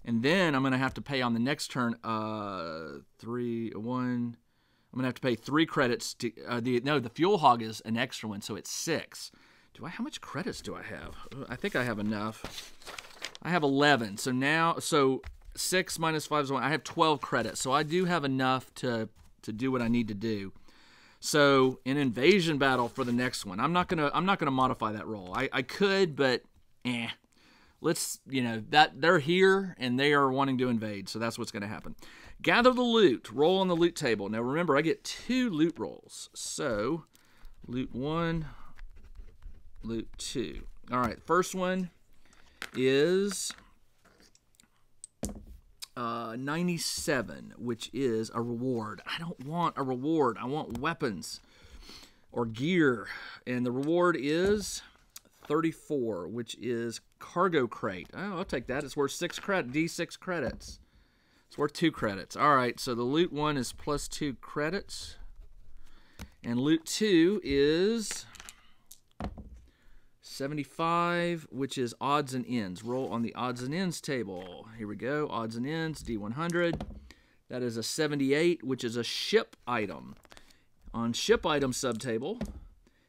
And then I'm gonna have to pay on the next turn 3, 1. I'm gonna have to pay 3 credits to the fuel hog is an extra one, so it's 6. How much credits do I have? I think I have enough. I have 11. So 6 minus 5 is 1. I have 12 credits. So I do have enough to do what I need to do. So an invasion battle for the next one. I'm not gonna modify that roll. I could, but let's, that they're here and they are wanting to invade. So that's what's gonna happen. Gather the loot. Roll on the loot table. Now remember, I get 2 loot rolls. So loot 1. Loot 2. All right, first one is 97, which is a reward. I don't want a reward. I want weapons or gear. And the reward is 34, which is cargo crate. Oh, I'll take that. It's worth D6 credits. It's worth 2 credits. All right, so the loot 1 is +2 credits. And loot 2 is 75, which is odds and ends. Roll on the odds and ends table. Here we go. Odds and ends, D100. That is a 78, which is a ship item. On ship item subtable,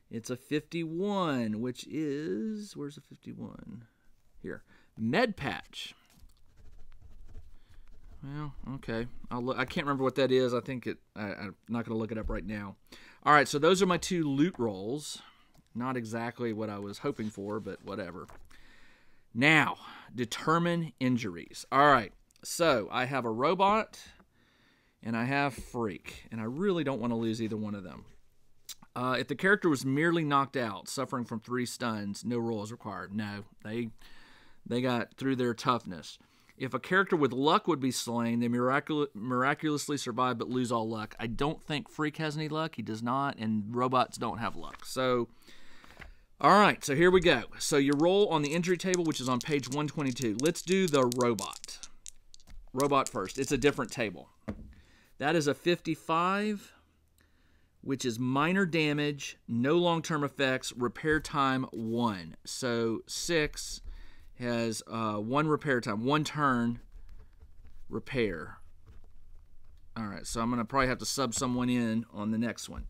it's a 51, which is, where's the 51? Here. Med patch. Well, okay. I can't remember what that is. I think I'm not going to look it up right now. All right, so those are my 2 loot rolls. Not exactly what I was hoping for, but whatever. Now, determine injuries. All right, so I have a robot and I have freak, and I really don't want to lose either one of them. If the character was merely knocked out, suffering from 3 stuns, no roll is required. No, they got through their toughness. If a character with luck would be slain, they miraculously survive but lose all luck. I don't think freak has any luck. He does not, and robots don't have luck. So All right, so here we go. So you roll on the injury table, which is on page 122. Let's do the robot. Robot first. It's a different table. That is a 55, which is minor damage, no long-term effects, repair time 1. So 6 has 1 repair time, 1 turn repair. All right, so I'm going to probably have to sub someone in on the next one.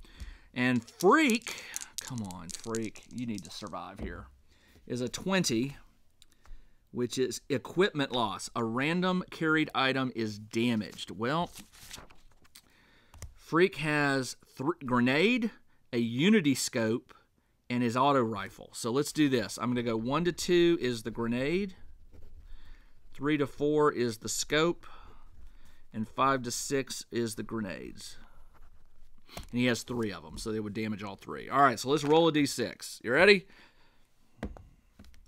And Freak, come on, Freak, you need to survive here, is a 20, which is equipment loss. A random carried item is damaged. Well, Freak has grenade, a unity scope, and his auto rifle. So let's do this. I'm going to go 1 to 2 is the grenade, 3 to 4 is the scope, and 5 to 6 is the grenades. And he has 3 of them, so they would damage all 3. All right, so let's roll a d6. You ready?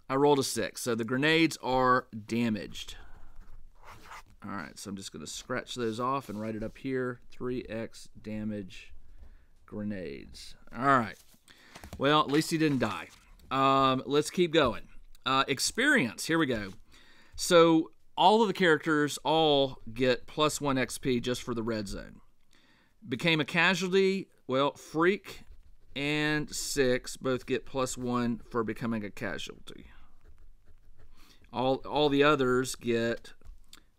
I rolled a 6, so the grenades are damaged. All right, so I'm just going to scratch those off and write it up here. 3x damage grenades. All right. Well, at least he didn't die. Let's keep going. Experience. Here we go. So all of the characters all get +1 XP just for the red zone. Became a casualty. Well, Freak and 6 both get +1 for becoming a casualty. All the others get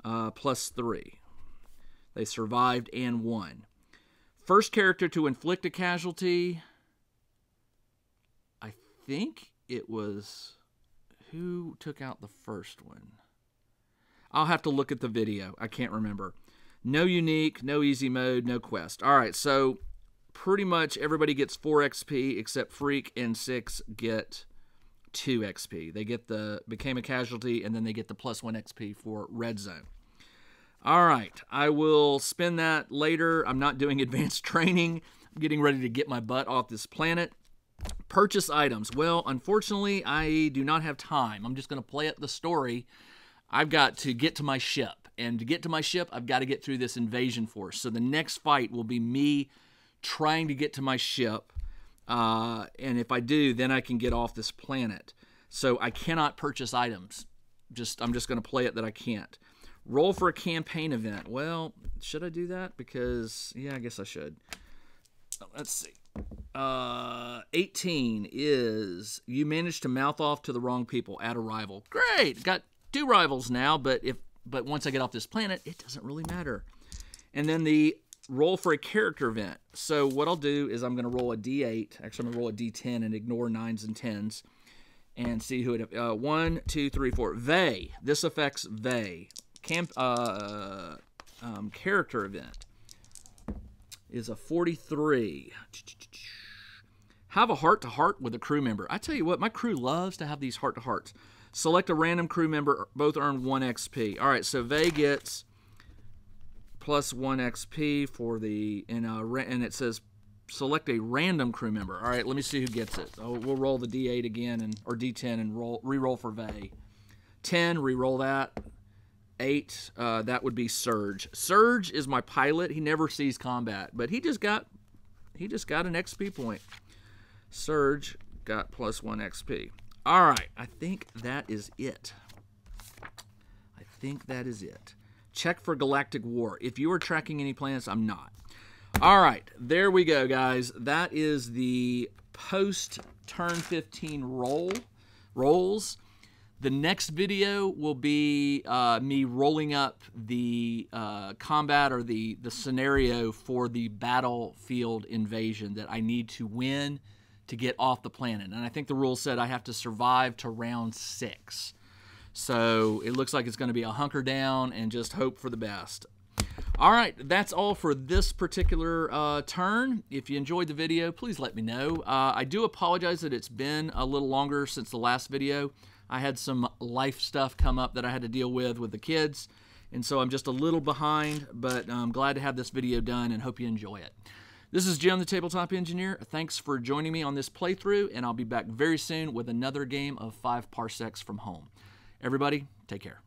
+3. They survived and won. First character to inflict a casualty, I think it was, who took out the first one? I'll have to look at the video. I can't remember. No unique, no easy mode, no quest. All right, so pretty much everybody gets 4 XP except Freak and 6 get 2 XP. They get the became a casualty, and then they get the +1 XP for red zone. All right, I will spend that later. I'm not doing advanced training. I'm getting ready to get my butt off this planet. Purchase items. Well, unfortunately, I do not have time. I'm just going to play out the story. I've got to get to my ship. And to get to my ship, I've got to get through this invasion force. So the next fight will be me trying to get to my ship. And if I do, then I can get off this planet. So I cannot purchase items. I'm just going to play it that I can't. Roll for a campaign event. Well, should I do that? Because, yeah, I guess I should. Let's see. 18 is you managed to mouth off to the wrong people at a rival. Great. Got 2 rivals now, but once I get off this planet, it doesn't really matter. And then the roll for a character event. So what I'll do is I'm going to roll a d8. Actually, I'm going to roll a d10 and ignore 9s and 10s and see who it 1, 2, 3, 4. They. This affects they. Character event is a 43. Have a heart-to-heart with a crew member. I tell you what, my crew loves to have these heart-to-hearts. Select a random crew member. Both earn 1 XP. All right, so Vay gets +1 XP for the and it says select a random crew member. All right, let me see who gets it. Oh, we'll roll the D8 again or D10 and re-roll for Vay. 10, re-roll that. 8, that would be Surge. Surge is my pilot. He never sees combat, but he just got an XP point. Surge got +1 XP. All right, I think that is it. Check for Galactic War. If you are tracking any planets, I'm not. All right, there we go, guys. That is the post-turn 15 rolls. The next video will be me rolling up the combat or the scenario for the battlefield invasion that I need to win to get off the planet. And I think the rule said I have to survive to round 6. So it looks like it's going to be a hunker down and just hope for the best. All right, that's all for this particular turn. If you enjoyed the video, please let me know. I do apologize that it's been a little longer since the last video. I had some life stuff come up that I had to deal with the kids, and so I'm just a little behind, but I'm glad to have this video done and hope you enjoy it. This is Jim, the Tabletop Engineer. Thanks for joining me on this playthrough, and I'll be back very soon with another game of 5 Parsecs from home. Everybody, take care.